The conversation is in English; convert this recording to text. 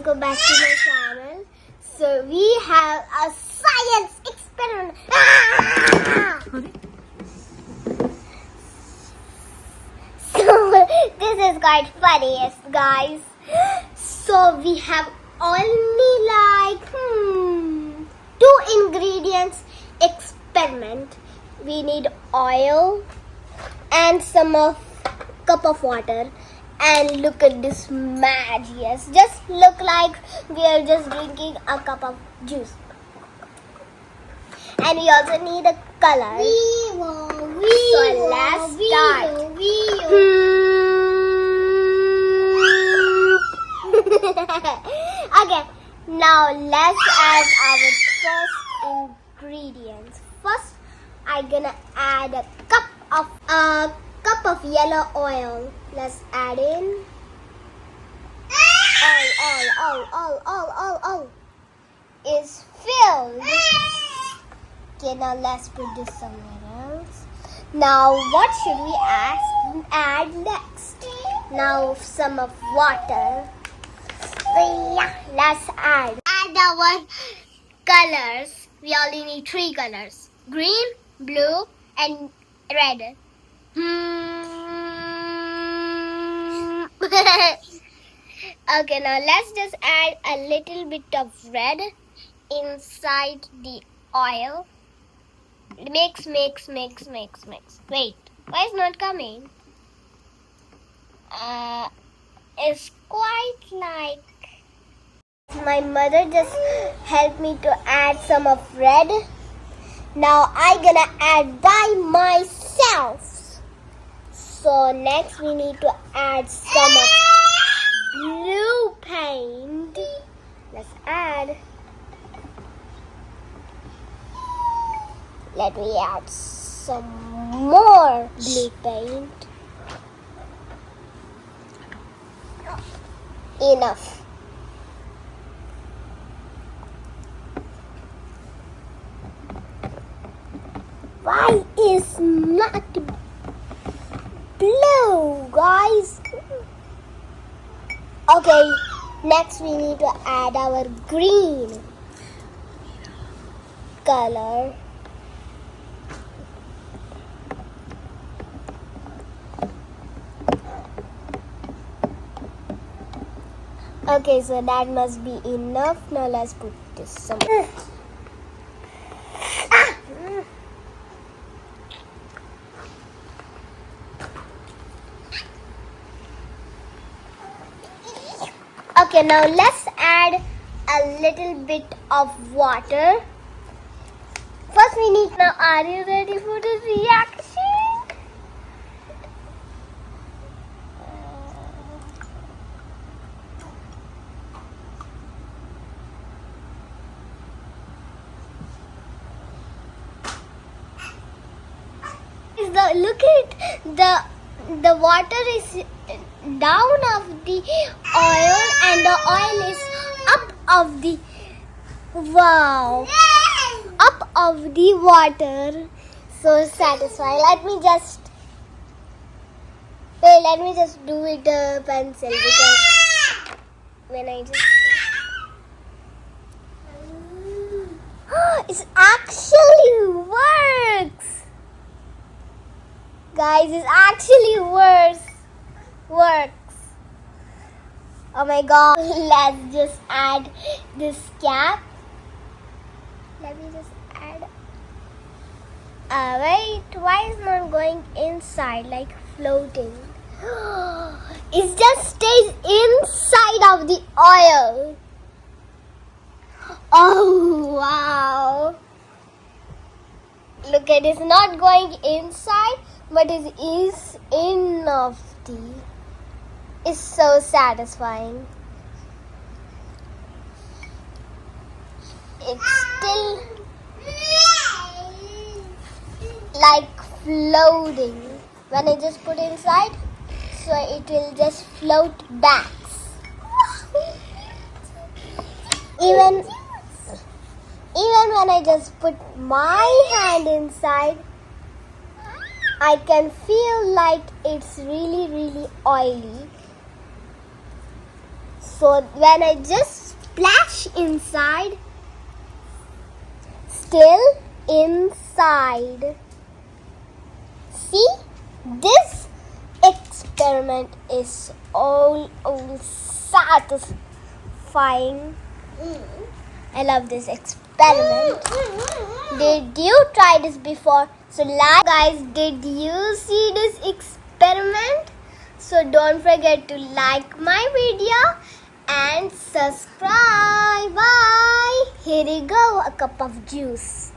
welcome back to my channel. So we have a science experiment. So this is quite funny, yes, guys. So we have only like 2 ingredients experiment. We need oil and some of cup of water. And look at this magic. Just look like we are just drinking a cup of juice. And we also need a color. So let's start. Okay, now let's add our first ingredients. First, I'm gonna add a cup of yellow oil. Let's add in all is filled. Okay, now let's put this somewhere else. Now what should we add next? Now some of water. So yeah, let's add our colors. We only need 3 colors: green, blue, and red. Okay, now let's just add a little bit of red inside the oil. Mix. Wait, why is not coming? It's quite like my mother just helped me to add some of red. Now I'm gonna add by myself. So next we need to add some of blue paint. Let's add. Let me add some more blue paint. Enough. Why is not blue, guys? Okay, next we need to add our green color. Okay, so that must be enough. Now let's put this somewhere. Okay, now let's add a little bit of water. First we need, now are you ready for the reaction? Look at the water is down of the oil and the oil is up of the up of the water. So satisfying. Let me just do it with a pencil, because when I just it actually works. Guys, it actually works. Oh my god. Let's just add this cap. Let me just add. Wait, why is not going inside, like floating? It just stays inside of the oil. Oh wow. Look at it, it's not going inside, but it is in of the. It's so satisfying. It's still like floating. When I just put inside, so it will just float back. Even when I just put my hand inside, I can feel like it's really oily. So when I just splash inside, still inside. See, this experiment is all satisfying. I love this experiment. Did you try this before? So guys, did you see this experiment? So don't forget to like my video and subscribe. Bye. Here you go, a cup of juice.